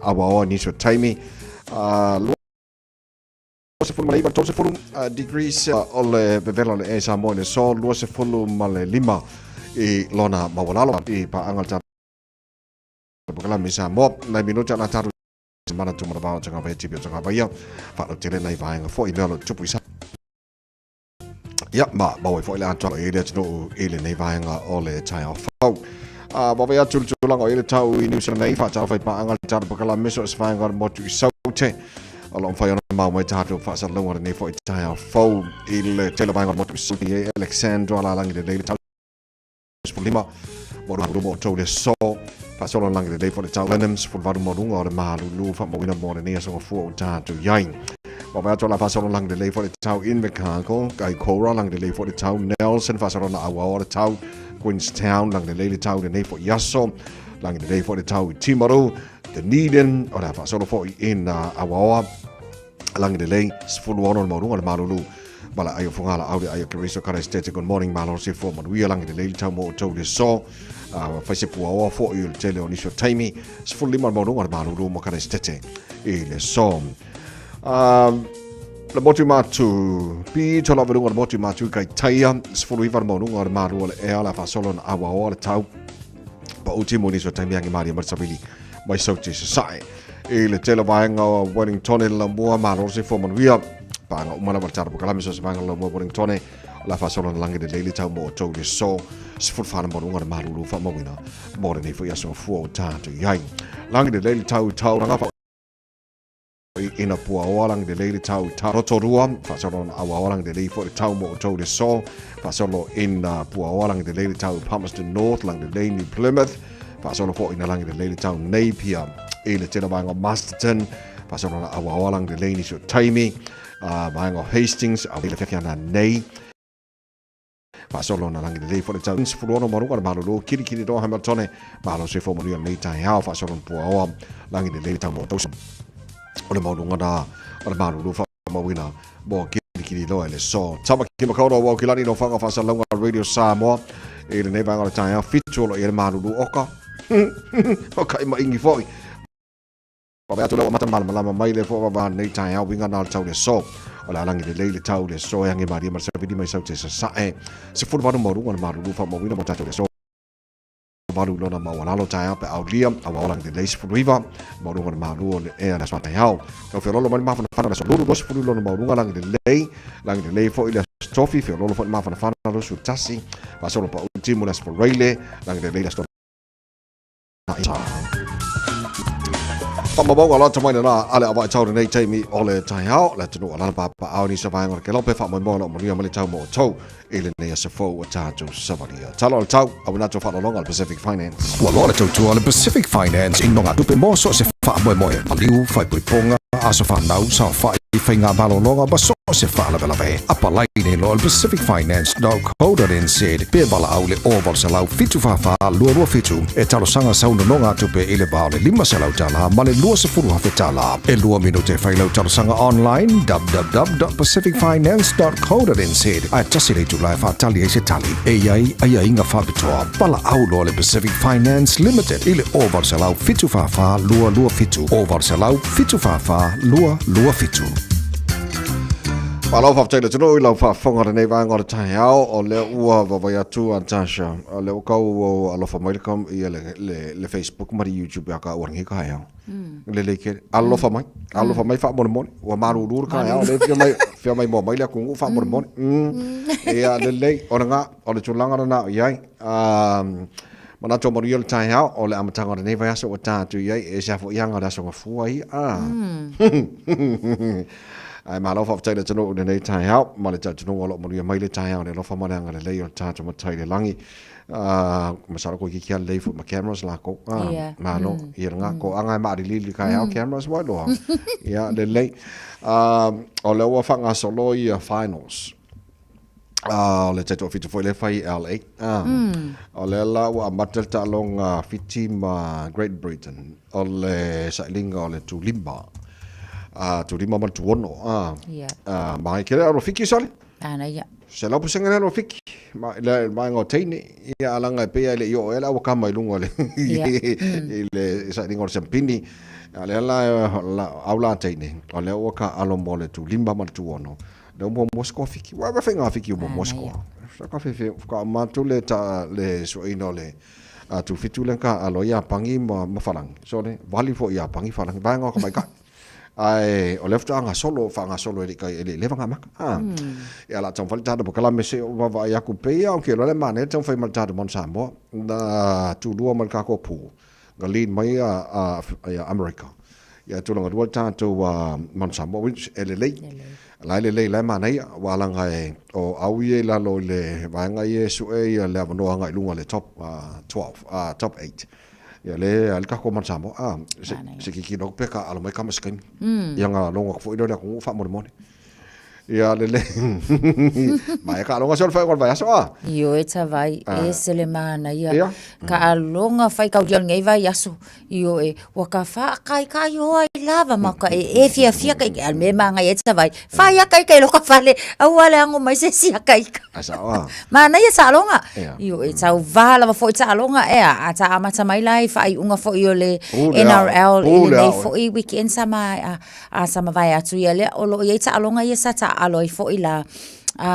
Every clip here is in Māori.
awa ni so Taming se fulu malaiva tose fulu degrees ole bevela le Samoa le so lua se fulu male lima I lona mawalalo I pa angal ta bakala mi Samoa na minuta na taru mana tu mara ba tanga ba tibi tanga ba ya fa lo tele nai va nga fo I melo tupu isa ya ma ba fo ile anto e le tino ile nei va nga ole Taeao fo ba ya tul lang ile tau I New Zealand nei fa ta fa pa angal ta bakala mi so sfa nga mo tu so te along fa yana mau mai tatu fa sa longa nei fo Taeao fo ile tele va nga mo tu so Alexandra la lang de le tau lima mo mo to le so fa solo lang de le fo tau lenems fo va mo runga o Malu lu fa mo wina mo ne so fo tatu yain ba ba to la fa solo lang de le fo tau in Mexico kai Cora lang de le fo tau Nelson fa solo na awa o tau Queenstown lang de le tau de nei fo yaso lang de le fo tau Timaru the Neden o la fa solo fo in awa lang de le fo lo no mo runga Malu lu bala ayo fungala aude ayo keriso kara estate good morning malo si fo mo wi lang de le tau mo to le so fa se pu fo il tele oni so Taming fo lima mo runga Malu lu mo kara estate le so le motu matu pi tola velunga le motu matu kai taia sfulu ivar mo runga le Malu le e ala fa solo na awa o le tau pa ultimo ni so Taming angi mari marsabili mai sauti sai le tele vaenga Wellington le mua Malu si fo mo wi pa nga umana marchar bakala miso sa bang lo mo Wellington la fa solo lang de daily tau mo to de so sful fa mo runga Malu lu fa mo wina mo de fo yaso fo ta to yai lang de daily tau nga fa ina pua walang de leili tau rotorua fa solo awa walang de leili fo tau mo to de so fa solo in pua walang de leili tau Palmerston North lang de leili New Plymouth fa solo fo ina lang de leili tau Napier ile tena banga Masterton fa solo awa walang de leili so Taming banga Hastings ile fiana nei fa solo na lang de leili fo tau sfurono marunga Malu kiri do Hamilton Malu se fo mo nei Taeao fa solo pua lang de leili tau mo to o le maunga na o le Malu fa mo wina mo kiri lo ele so tama ki makaudo wa kilani no fanga fa salonga radio Samoa e le neva ngala Taeao fitu lo ele Malu oka oka ma ingi foi pa ba to lo mata mal mai le fo ba nei Taeao winga na tau le so o la langi le tau le so yangi mari mar sa vidi mai sa sa se fu ba no mo Malu fa mo wina mo tatu le so Malu lona mawalalo Taeao pe aulia awalang de leis river morunga Malu e na sa Taeao ka fe lolo mai mafana fana so lulu dos fulu lona morunga lang de lei fo ile trophy fe lolo fo mafana fana lo su tasi pa solo pa ultimo las for raile lang de lei las pa mabawa la tamai na ale ava tau nei Taming ole Taeao la tunu ala pa au ni sa vai ngor ke lope fa mo mo mo ria mo tau mo tau ele nei sa fo wa tatu savalia talo tau au na to fa long al Pacific Finance wa lo to al Pacific Finance in nonga tupe mo so se fa mo aliu fa ponga aso fa nau sa fa Whainga malolonga baso se whaala ve apalai ne lo Pacific Finance .co.nz pe bala aule oval se lau fitu whawha lua fitu e talo sanga sauna nonga tupe ile baale lima se lau tala male lua se furu hafe tala e lua minute whailau talo sanga online www.pacificfinance.co.nz a tasile tu lai whatali e se tali e ai inga whapitoa bala au lo le Pacific Finance Limited ile oval se lau fitu whawha lua fitu oval se lau fitu whawha lua fitu. Palo fa tele tino ila fa fonga nei va ngor Taeao o le ua va ya tu Antasha o le ka o alo fa welcome i le Facebook mari YouTube ka o ngi ka ya le ke alo fa mai fa mon o Malu dur ka ya le fi mai mo mai le ku fa mon e a le o nga o le tulanga na ya mana to mo yel Taeao o le amatanga nei va so ta tu ya e sa fo yanga da so fu ai ai malo fa tele tino nei Taeao ma le tino lo mo mai le Taeao le lo fa mana ngale le yo tatu mo tai le langi ma sa ko ki le fu ma cameras la ko ma no nga ko anga ma li ka cameras wa do ya le o le wa fa nga solo i finals le tatu fitu foi le fai LA o le la wa matel ta long fiti ma Great Britain o le sa linga o le tulimba tu lima man tu ono mai kere aro fiki sale Ana ia. Se lau pusenga no fiki. Ma ngo teine ia alanga pe ile yo ela o kama ilungo le. Ile sa dingo sempini. Ale la aula teine. Ale o ka alomole tu limba mal tu ono. Le mo Moscow fiki. Wa ba fenga fiki mo Moscow. Sa ka fe ka matu le ta le so ino le. Tu fitu le ka alo ia pangi ma falang. So le vali fo ia pangi falang. Ba ngo ka mai ka. Ai o lefta anga solo fa anga solo ele kai ele leva ngama ya la tong falta do kala mese o va ya ku pe ya o ke le mane tong fa malta do mon sambo na tu do mal ka ko pu galin mai ya america ya tu longa do ta to mon sambo which ele le la mane wa lang ai o au ye la lo le va nga ye su e ya le no nga lunga le top 12 top 8 ya le al ka ko man samo se ki no peka alo mai kama skin ya nga longa fo ino na ko fa mo ya le mai ka longa sol fa ko va so Yo eta vai sele mana ia ka longa fai ka dial ngai vai aso yo wa ka fa kai yo ai lava ma ka fia kai al me manga eta vai fa ya kai lo ka fale awala ngo mai se sia kai asa mana ia sa longa yo eta vala va fo eta longa ata amata mai lai fa ai unga fo yo le NRL le fo I weekend sama sama vai atu ia le o lo ia eta longa ia sa ta aloi fo ila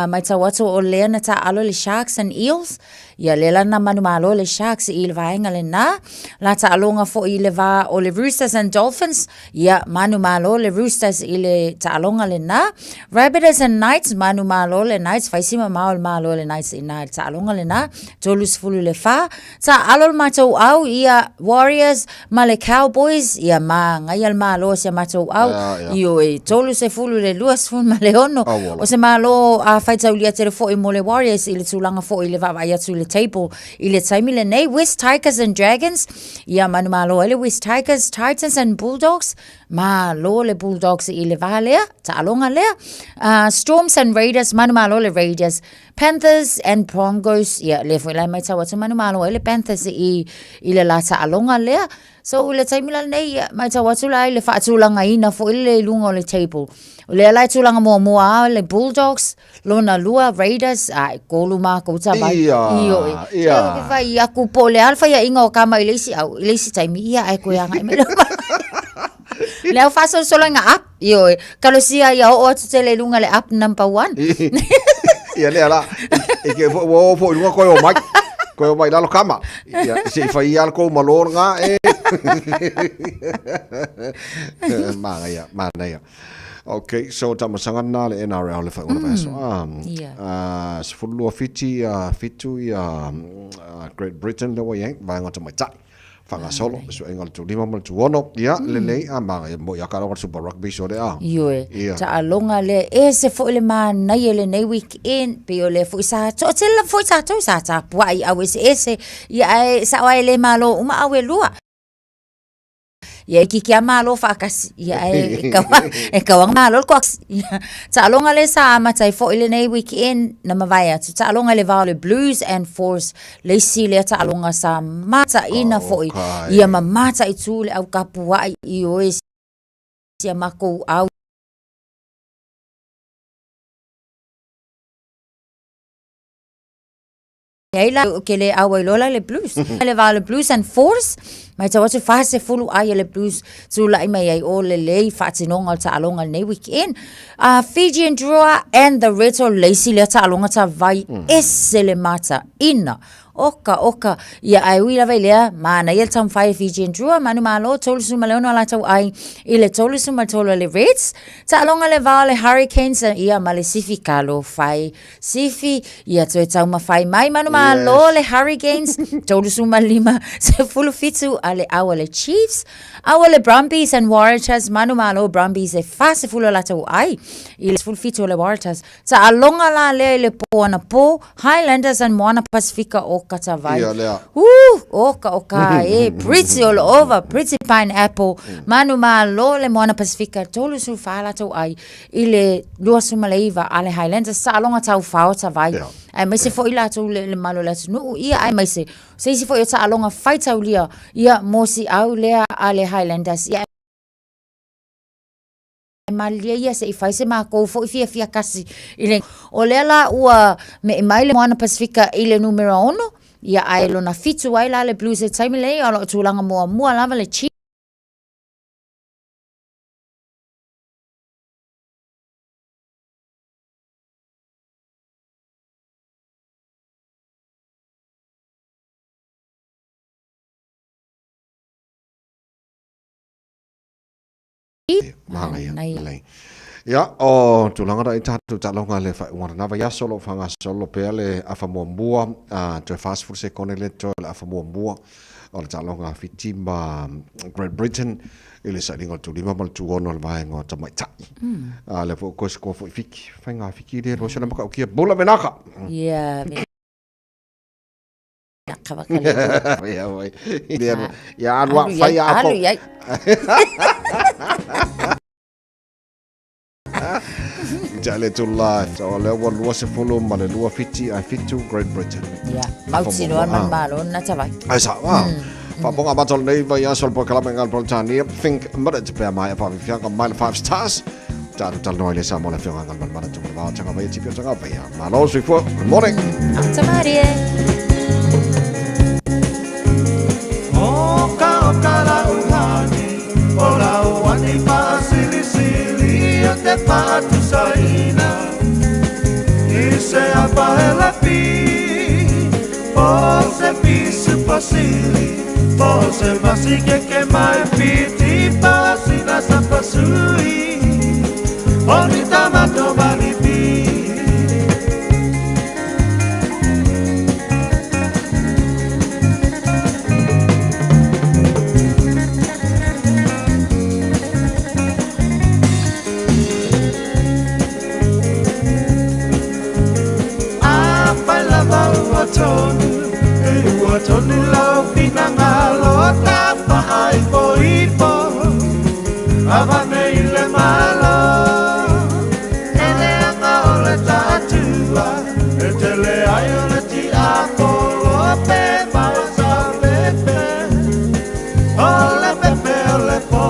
mai tawatu o lea na ta alo le sharks and eels ia lela na manu malo le sharks I le vaenga le na la ta alonga fo I le va o le roosters and dolphins ia manu malo le roosters I le ta alonga le na rabbits and knights manu malo le knights faisima malo le knights ina ta alonga le na tolus fulu le fa ta alo mato au ia warriors ma le cowboys ia ma ngai al malo se mato au io tolus e fulu le luas fulu ma le ono o se malo faita ulia tere fo I mo le warriors I le tulanga fo I le va ia tu le table I le taimi le nei West Tigers and Dragons ia manu malo ele West Tigers Titans and Bulldogs malo le Bulldogs I le va lea ta alonga lea Storms and Raiders manu malo le Raiders Panthers and Broncos ia le fo lai mai tawa tu manu malo ele Panthers I le la ta alonga lea so le taimi la nei mai tawa tu lai le fa tulanga ina fo ile lunga le table le lai tulanga mo le Bulldogs lona lua Raiders kolu ma ko ta vai io ke vai aku pole alfa ya inga o kama ilesi taimi ia ai ko ya ngai me le au faso solo nga up io kalo sia ya o te le lunga le up number 1 ia le ala ke fo lunga ko o mai la lo kama ia se fa ia ko malor nga mana ya Okay, so tamasangan na le NRL le fa una vaso. Sfulu fitu ia Great Britain le wa yang ba ngata mai ta. Fanga solo so engal tu lima mal tu ono ia le ama mo ya karo super rugby so de ta alonga le se fo le man na le nei weekend pe le fo sa to sa ta puai awes ese ia sa wa le malo uma awe lua ia ki malo fa kas ia kawang malo koks ta longa le sa matai fo ile nei weekend na mavaya ta longa le vale Blues and Force le si le ta longa sa mata ina fo ia mata itu le au kapua I oes ia mako au Ela que le abuelola le Blues le va le Blues and Force mai ta watu fase fulu ai le Blues tu la mai ai o le fatinonga ta alonga nei weekend Fiji and Drua and the Reto Lacy le ta alonga ta vai esele mata ina oka ia ai wila vai lea mana ia tam fai Fiji and Drua manu malo tolusu maleona la tau ai ile tolusu matolo le Reds ta alonga le va le Hurricanes ia male sifi kalo fai sifi ia tu tau ma fai mai manu malo le Hurricanes tolusu malima se fulu fitu ale awale Chiefs awale Brumbies and Waratahs manu malo Brumbies e fase fulu la tau ai ile fulu fitu le Waratahs ta alonga la le po ana po Highlanders and Moana Pacifica kata vai. Oka pretty all over, pretty pineapple. Manu malo le Moana Pacifica tolu su fala tau ai ile lua sumaleiva ale Highlanders sa longa tau fao ta vai. Ai mai se fo ila tau le malo la nu ia ai mai se fo ia ta longa fai tau lia ia mosi au lea ale Highlanders ia malia ia se I whai se mākou fo I fia kasi I le o le la ua me mai le moana Pasifika I le numero 1 ia ai lona fitu ai la le blues e taimi lei o lo tūlanga mua lava le chi Mahanga ya o tulanga da ita tu talonga le fa ngona va ya solo fanga solo pe le afa mombua to fast food se konele to afa mombua o le talonga fitima Great Britain ile sa lingo tu lima mal tu ono le vai ngo ta mai tai le fo ko sko fo fiki fanga fiki de ro sona maka kia bola menaka yeah ya vai ya anwa fa ya ko Jale to life. So le wa lua se folo ma le lua fiti I fit to Great Britain. Yeah. Mauti no man malo na tawai. Ai sa wa. Fa bonga ba tol nei va ya sol po kala mengal pro tani. Think mara te pe mai pa fi ka mile 5 stars. Ta tal no ile sa mo le fi ngal man mara tu ba tanga ba ti pi tanga ba ya. Malo so fo. Good morning. Tamarie. O ka la uhani. Ola wani pa sili te patu saina Ise apa ela pi Pose pisu pasili Pose masi que mai piti Pasina sa pasui Onita mato bali pi Tonu lau pinangalo tapa ai poipo Avane ile malo Ele anga ole tatua Etele ai ole ti akolo pe Mausa pepe Ole pepe ole po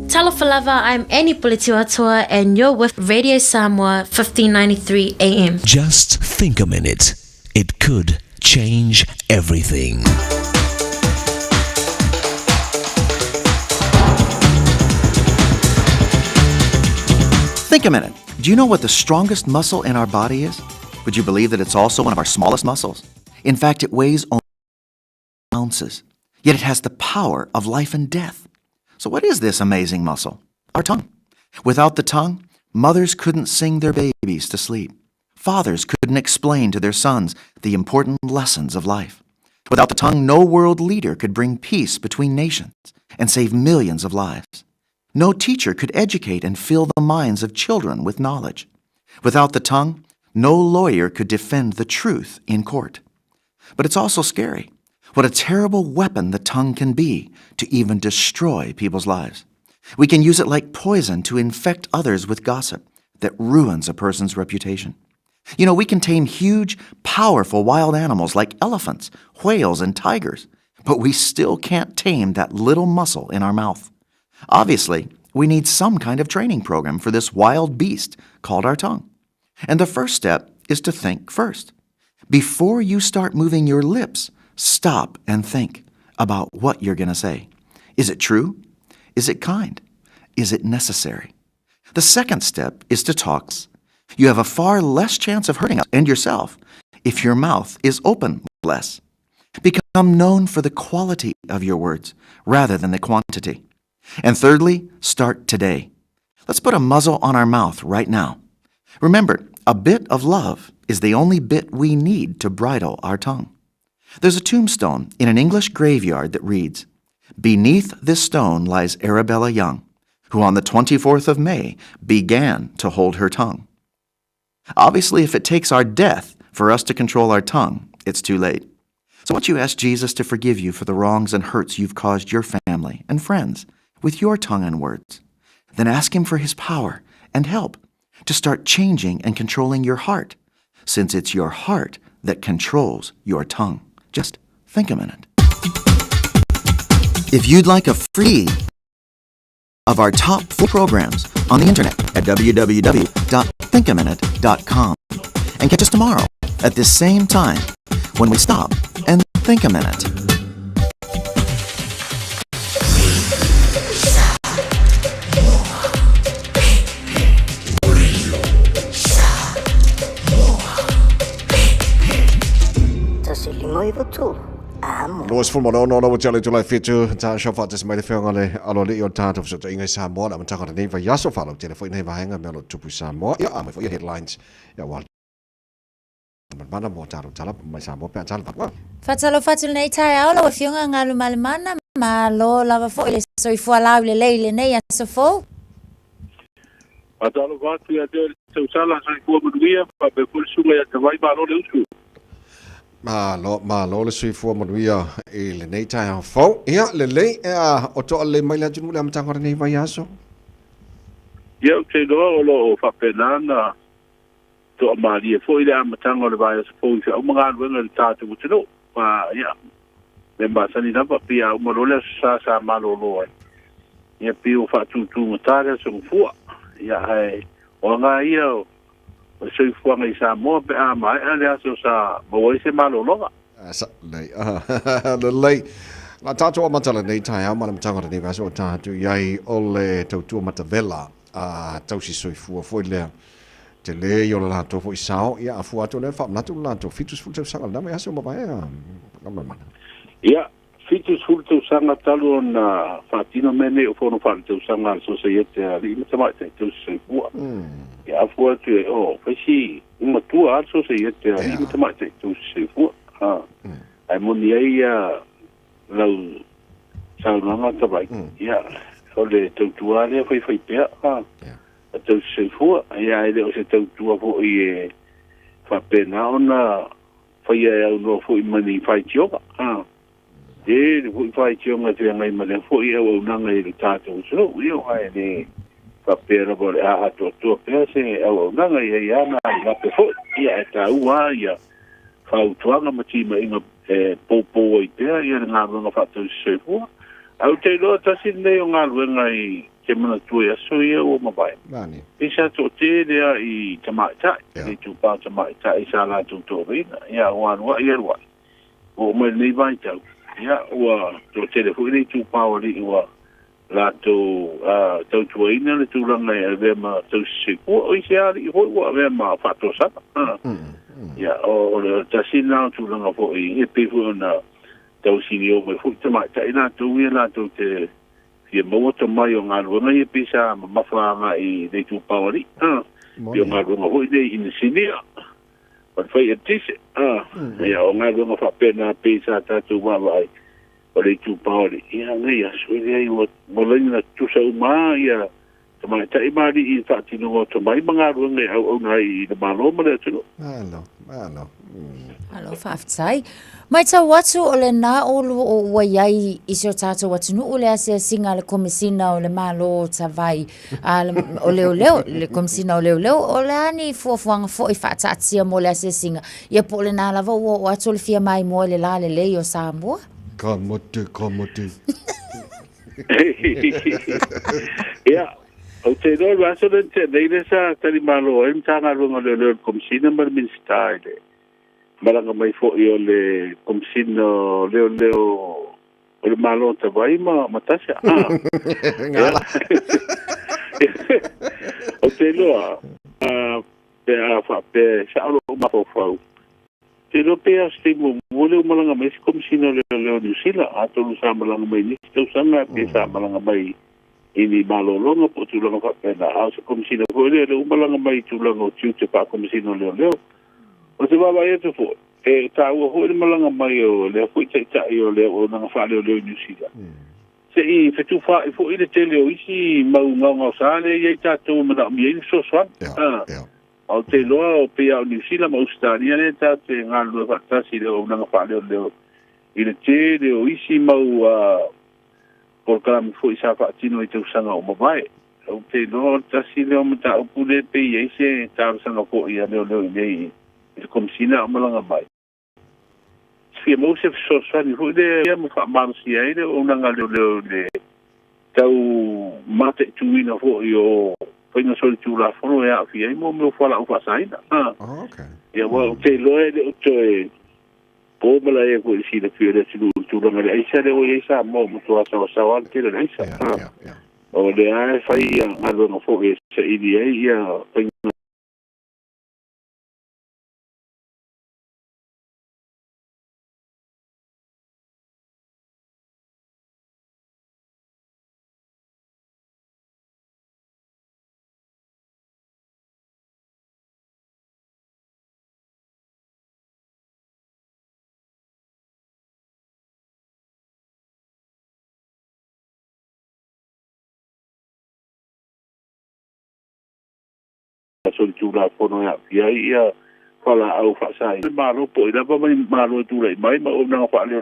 Talafalava, I'm Annie Pulitiwatua and you're with Radio Samoa 1593 AM. Just think a minute. It could change everything. Think a minute. Do you know what the strongest muscle in our body is? Would you believe that it's also one of our smallest muscles? In fact, it weighs only ounces, yet it has the power of life and death. So what is this amazing muscle? Our tongue. Without the tongue, mothers couldn't sing their babies to sleep. Fathers couldn't explain to their sons the important lessons of life. Without the tongue, no world leader could bring peace between nations and save millions of lives. No teacher could educate and fill the minds of children with knowledge. Without the tongue, no lawyer could defend the truth in court. But it's also scary. What a terrible weapon the tongue can be to even destroy people's lives. We can use it like poison to infect others with gossip that ruins a person's reputation. You know, we can tame huge, powerful wild animals like elephants, whales, and tigers, but we still can't tame that little muscle in our mouth. Obviously, we need some kind of training program for this wild beast called our tongue. And the first step is to think first. Before you start moving your lips, stop and think about what you're going to say. Is it true? Is it kind? Is it necessary? The second step is to talk. You have a far less chance of hurting us and yourself if your mouth is open less. Become known for the quality of your words rather than the quantity. And thirdly, start today. Let's put a muzzle on our mouth right now. Remember, a bit of love is the only bit we need to bridle our tongue. There's a tombstone in an English graveyard that reads, "Beneath this stone lies Arabella Young, who on the 24th of May began to hold her tongue." Obviously, if it takes our death for us to control our tongue, it's too late. So why don't you ask Jesus to forgive you for the wrongs and hurts you've caused your family and friends with your tongue and words? Then ask Him for His power and help to start changing and controlling your heart, since it's your heart that controls your tongue. Just think a minute. If you'd like a free of our top 4 programs on the internet at www.thinkaminute.com, and catch us tomorrow at this same time when we stop and think a minute. Luas full mono no no chale July feature ta shofa tes mai fe ngale alo le yo ta to so ingai Samoa la mantaka nei va yaso fa lo tele foi nei va hanga melo tupu Samoa ya mai foi headlines ya wal mana mo ta tala mai Samoa pe tala va Fatalo fatul nei Taeao lo fionga ngalu malemana ma lo lava fo ile soi fo ala le le nei aso fo. Fatalo vatu ya de sala sai ko mudia pa be full suga ya te vai ba lo le usu. Ma lo le sui fu mo via e le nei Taeao fo ya le o to le mai la junu le mantaka nei va yaso. Ya te do lo fa penana to mali fo ile amatanga le vai fo o mga wenga ta te mutu pa ya me ba sani na pa pia o mo le sa malo lo ya pio fa tu mutare so fu ya ai o nga io o sui fu ngai sa mo pe a mai ale aso sa mo se malo lo Sa le le la tato o matala nei Taeao ma le mantaka nei va so ta tu yai o le tu matavela a tau si sui fu fo le te le yo la to fo sao ya fu ato le fa na tu la to fitus fu te sanga na me aso ma ba ya ya fitus fu te sanga talo na fatino mene o fo no fa te sanga so se yete ali me tama te se fu ya fu ato o fa si uma tu so se yete ali me tama te se fu ai mo ni ya la sa na ta ba ya o le tu ale fa pe tau se fu ya ile o se tau tua fo i fa pena ona fa ia no fo i mani fa tioga e fo fa tioga te ngai mane fo ia o nanga i tato so io ai ne fa pera bo a to pe se o nanga ia na la pe fo ia ta ua ia fa utuanga mati ma inga popo i te ia nga nga fa tau se fu au te lo ta sin ne o nga ngai ke mana tu ya so ia o mabai Mani. Isa to te lea i tamaita, i tupa tamaita i sa la tu rina, ia wan wa ia wa. O mai nei vai tau. Ia wa to te le fu ni tupa o li wa la to tu ina le tu langa e ve ma tu se o i ali ho wa ve ma fa to sa. Ia o le tasina tu langa fo i pe fu na tau sini o mai fu tamaita ina tu ia la tu te ia mo to mai o ngā runga i pisa mawhanga i nei tu pawari. Ia ngā runga hoi nei in sinia. Pat whai a tise. Ia o ngā runga whapena pisa tatu mawai o nei tu pawari. Ia ngai a suere ai o molenga tusa uma ia tamai tai mari i whaatino o to mai mga runga i au ngai i na maloma le tino. Malo. Alo whaftai. Mai tau watu o le nā olu o ua iai isi o tātou watu nu o le asia singa le komisina o le malo ta vai o leo le komisina o leo o le ani fuafuanga fo i whaatatia mo le asia singa ia po le nā lava o atu le fia mai mo le la le lei o Samoa. Ka motu. Ia, o te roi waso le te neile sa tali malo e mtanga runga le komisina mar minsta ile. Malanga mai fo i o le komisino leo o le malo ta vai ma matasha. Ngala. O te loa, pe a fa pe sa alo ma fo fo. Te lo pe a stimo mole malanga mai komisino leo New Zealand a to sa malanga mai ni to sanga pe sa malanga mai ini malolonga po tulanga fa pena au se komisina ko le umalanga mai tulanga tiu te pa komisina le o te baba e te fo e ta o ho malanga mai o le fo te ta o le o na fa le New Zealand se I fetu fa fo I le tele o isi mau nganga sale ye ta to mana mi so so au te loa o pe au New Zealand ma Australia le ta te ngalo fa ta si le o na fa le I le tele o isi mau por kami fo isa fa tino I te usanga o mawai o te loa ta si le o mata o pule pe ye se ta usanga ko I le nei I komisina o malanga mai fia mo se so ni fu de mo fa man si ai de o nanga le tau mate tuina fo yo foi no sol tu la fo ya fia mo fa la fa saina okay ya wo te lo e to e po mala e ko si le fia de tu la ngale ai sa de o ye sa mo to sa wa ke le ai sa o le ai fa ia ngalo no fo e se I ia sol tu la fo no ya fia ia fala au fa sai malo po ida ba mai malo tu lai mai ma o na fa le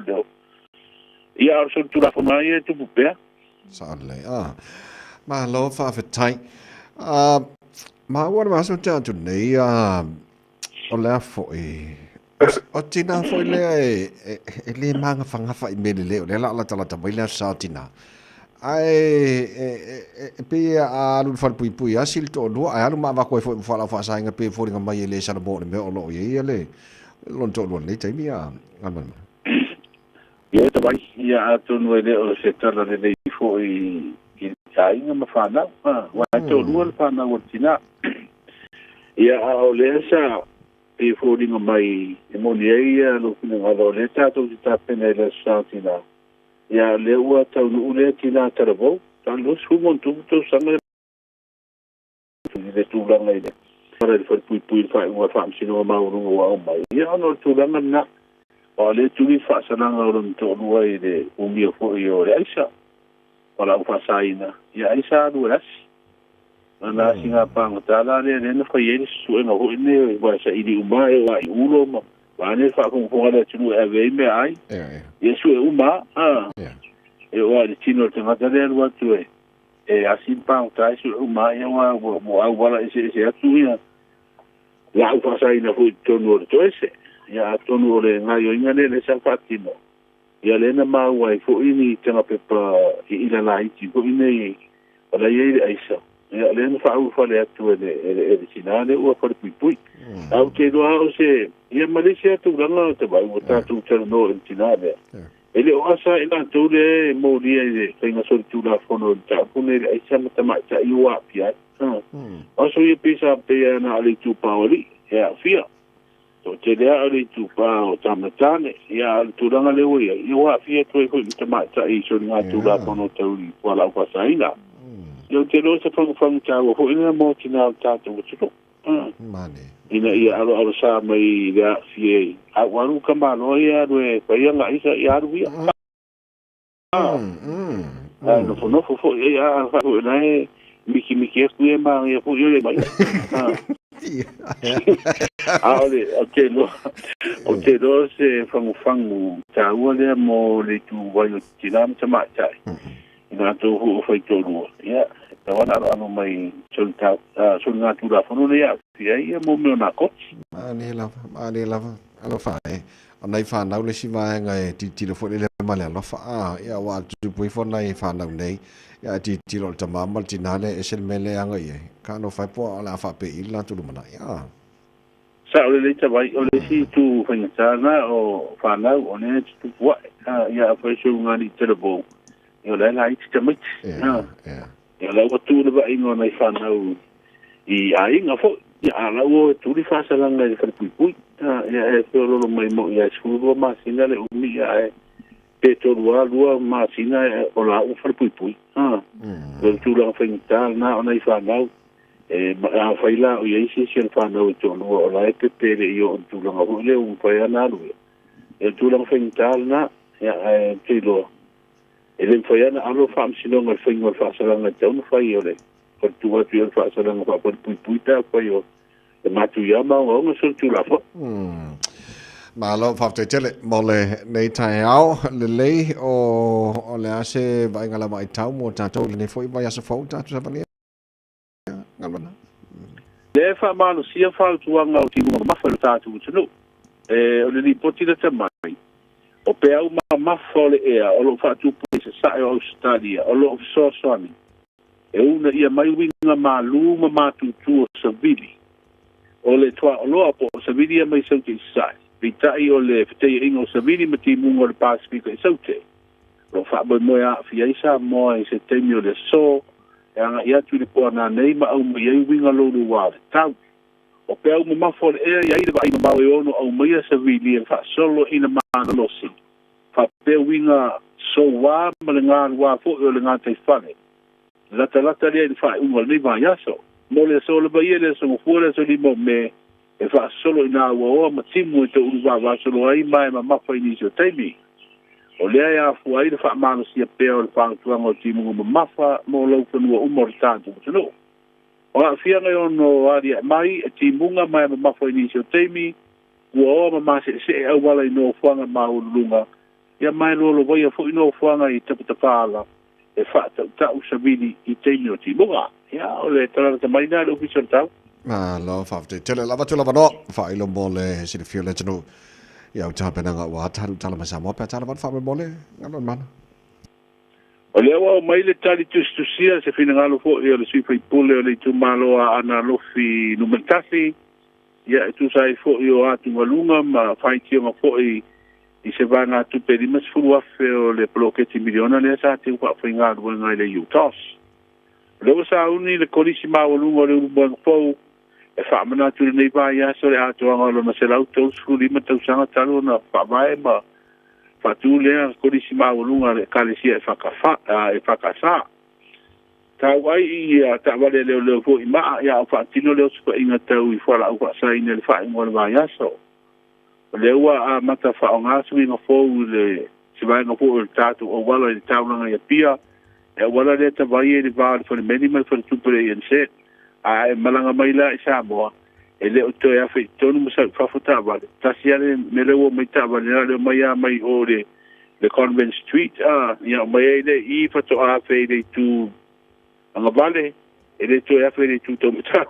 ia sol tu la fo mai tu pe Sadly, ma lo fa fetai. Ma wana ma so ta tu nei o le fo o tina fo le le manga fanga fa I me le la tala ta mai le sa tina. Ai pe a lu fa pui asil to do ai lu ma va ko fo fa la fa sa nga pe fo nga mai le sa bo me o lo ye le lon to lo le tai mia alman ia ta vai ia tu no le o se tala le fo I sai nga ma fa na wa to lu fa na o tina ia o le sa pe fo nga mai e mo ia lu nga lo le ta to ta pena le sa tina ia le ua tau nu le tina tarabo tan lo su mon tu to sanga le tu langa ile para le pui fa ua fa sino ma uru wa mai ia no tu langa na o le tu fa sananga uru to lua ile o mi fo io le aisa para fa saina ia aisa du ras na singa pa ngata le na fa ye su na ho ne wa sa ili uma e wa ulo ma wa ne fa ko le tu e ve me ai yesu e uma e o le tino te ngata le wa tu e asin pa ta su uma e wa mo a wala ese atu ia la fa sai na fu to no to ese ya to no le nga yo inga le sa fatino ya le na ma wa fo ini tanga pe pa ila la iti ko ini ala ye aisa ya le na fa u fa le atu e sinale o fa pui au te do au se ia Malaysia tu langa te vai o ta tu tero no sinale ele o asa ina tu le mo dia e tenga so tu la fono ta pune ai sa mata mai ta iwa pia aso ye pisa pe na ali tu paoli ya fia to te le ali tu pa o tamatane ya tu langa le o ia iwa fia tu ko mata mai ta I so nga tu la fono te uri wala pa saina yo te lo se fang ta o ho ina mo tina ta tu tu mane ina ia alo sa mai da fie a waru kamalo ia re pa ia nga isa ia ru ia no fo ia fa na miki ku e ma ia fu ia mai o te lo se fangu ta ua le mo le tu vai o tinam tama tai ina to hu foi to lu ia wana ano mai sulta sulnga tu la fono ia ia mo me na ko ani lava alo fa anai fa na le si va nga ti lo fo le male lo fa ia wa tu pui fo nai fa na nei ia ti lo tama mal tinale esel mele anga ia ka no fa po ala fa pe ila tu mana ia sa o le ta vai o le si tu fa na o fa na o ne tu wa ia fa so nga ni te bo io le la ti tamit ia la o tu le va ingo nei fa na I ai nga fo ia la o tu li fa sa langa i fa pui ia e pe lo mai mo ia su lo ma sina le umi ia e pe to lua ma sina o la o fa pui Ko tula fengtal na ona ifanau. Ma faila o yesi sen fanau to no o la pepe le yo tula ngo le un pa na lu. Tula fengtal na ya tilo. Ele foi ana alo fam sino ngal fengol fa sala ngal tau no fai ole. Ko tua tu fa sala ngal pa pui ta ko yo. E matu yama o ngo so tula fo. Malo fafte tele mole nei Taeao le o le ase vai ngala mai tau mo tatou le foi vai asa fo tatou savani ngalana le fa malo sia fa tuanga o timu ma fa tatou tunu o le ni poti le tamai o pe au ma fole o lo fa tu po se sa o Australia o lo so soani una ia mai winga Malu ma tu savili o le toa o lo po savili mai so ti sai Pitai o le fitei ingo savili mati mungo le Pasifika i saute. Lo whaaboi moia fia isa moa i se teimi o le so, e anga i atu le poa nā nei ma au mai au winga lolu wā le tau. O pe au mamafo le ea i aile wa ina mau e ono au mai a savili e wha solo ina maana losi. Wha pe winga so wā ma le ngā wā fo o le ngā tei whane. Lata lea i wha unga le nei yaso. Mo le so le bai e le so ngofua le so limo me e fa solo ina wa ma timu to uwa wa solo ai mai ma mafa ini so taimi o le ya fu ai fa mano sia pe o fa tu ngo timu ma mafa mo lo fu no umor tanto no o fia nga no ari mai timu nga mai ma mafa ini so taimi wo ma ma se au wala no fu nga ma ulunga ya mai lo vai fu no fu nga i te pala e fa ta usabili i taimi o timu ya o le tala ta mai na lo fi sortau Malo fafte tele lava tu lava no fa ilo mole si le fiole tenu ya uta penanga wa taru tala masamo pe tala van fa mole ngalon mana o le wa mai le tali tu sia se fina ngalo fo e le sui pule le tu malo ana lo fi no mentasi ya tu sai fo yo atu malunga ma fai ti ma fo i se vana tu pe di mas fu wa fe o le bloke ti miliona le sa ti fa finga do ngai le utos le sa uni le kolisi ma o lungo le bon fo e fa mana tu nei vai ya so le atu ngalo na se lauto skuli ma tu sanga talo na fa mai ma fa tu le kolisi ma o lungo le kalisi e fa sa ta wai ya ta vale le fo i ma ya fa tino le so inga tau i fa la u fa sa ina le fa ngol vai ya so le wa mata fa nga su inga fo le se vai nga fo le tatu o wala le tau nga ya pia e wala le ta vai le va for minimal for tu pre en set a malanga mai la Samoa e le to ya fe tonu musa fa fota va ta sia le me le wo mai ta va le mai o le Convent Street ya mai le i fa to a fe le tu anga vale e le to ya fe le tu to muta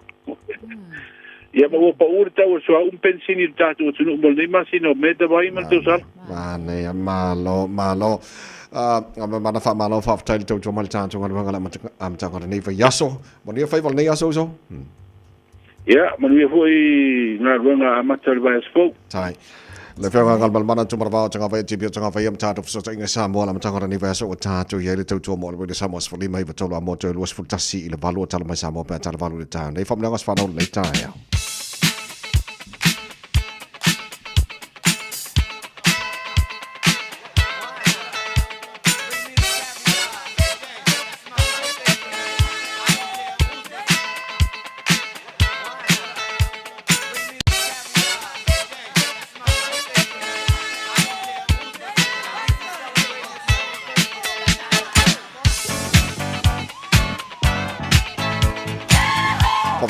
ya mo pa urta o so un pensini ta tu no mo le masino me da vai man to sa mana ya malo mana fa malo fa tai to mal tan to ngala am ta ngala nei fa yaso mo ni fa val nei yaso so ya mo ni foi na runga amateur vai spo tai le fa ngal mana to marva tanga vai tibio tanga vai am ta to so inga Samoa am tanga nei va so ta to ye le to mo le Samoa for li mai va to mo to lo sfu tasi le valo ta mai Samoa pa ta valo le ta nei fa mna fa no le ta ya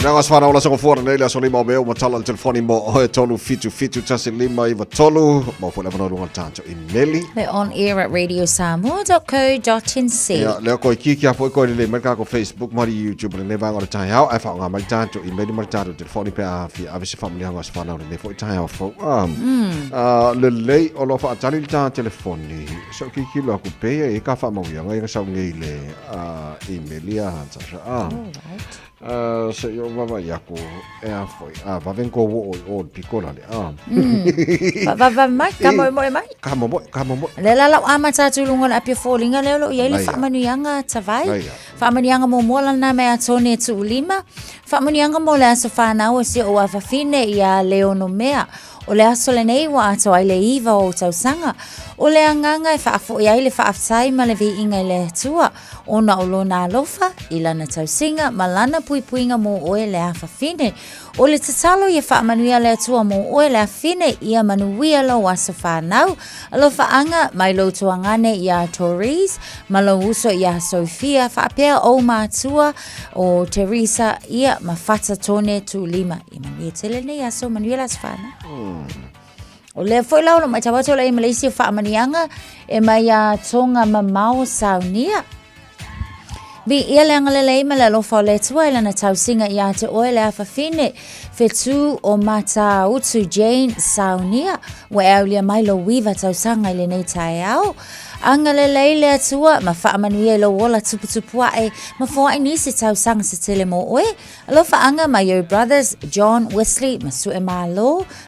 Nanga swana ola songo fora nele so lima o mo tala telefoni mo o tolu fitu tasi lima iwa tolu mo fo lewa no runga tanto emaili le on air at radiosamoa.co.nz ya le ko kiki apo ko le merka ko Facebook mari YouTube le va ngora Taeao ai fa nga mai tanto emaili mari tanto telefoni pe a fi avisi family nga swana le fo Taeao fo le lei o lo fa tali ta telefoni so kiki lo ku pe e ka fa mo ya nga sa ngile emaili a ta se yo vava yako e a foi va vengo o piccola le va mai kamo mo le la ama tatu lunga la pe falling le lo ye le fa manianga tavai fa manianga mo mola na me atone tu lima fa manianga mo la so fa na o se o fa fine ya leono mea O le aso le nei wa ato ai le iwa o tausanga. O le anganga e whaafo i ai le whaaftai ma le vi inga i le tua. O na olo na alofa, i lana tausinga, ma lana puipuinga mo oe le afa fine. O le tatalo i whaamanuia le atua mo oe le afine, ia manuia lo aso whanau. Alo whaanga, mai lo tuangane i a Torres, ma lo uso i a Sofia, whaapea o maatua o Teresa, ia ma whata tone tu lima. I manuia tele nei aso manuia las whanau. O le foi lau lo mai tawato le Malaysia whaamanianga, e mai a tonga mamao saunia. Vi ia le angalelei ma le alofa o le tua ilana tausinga i a te oe le afa fine fetu o mata utu Jane saunia wa au lia mai lo wiva tausanga i le nei Taeao. Angalelei le atua ma whaamanuia lo wola tuputupua e ma fua nisi tausanga se tele mo oe. Alofa anga ma your brothers John Wesley ma su e Malu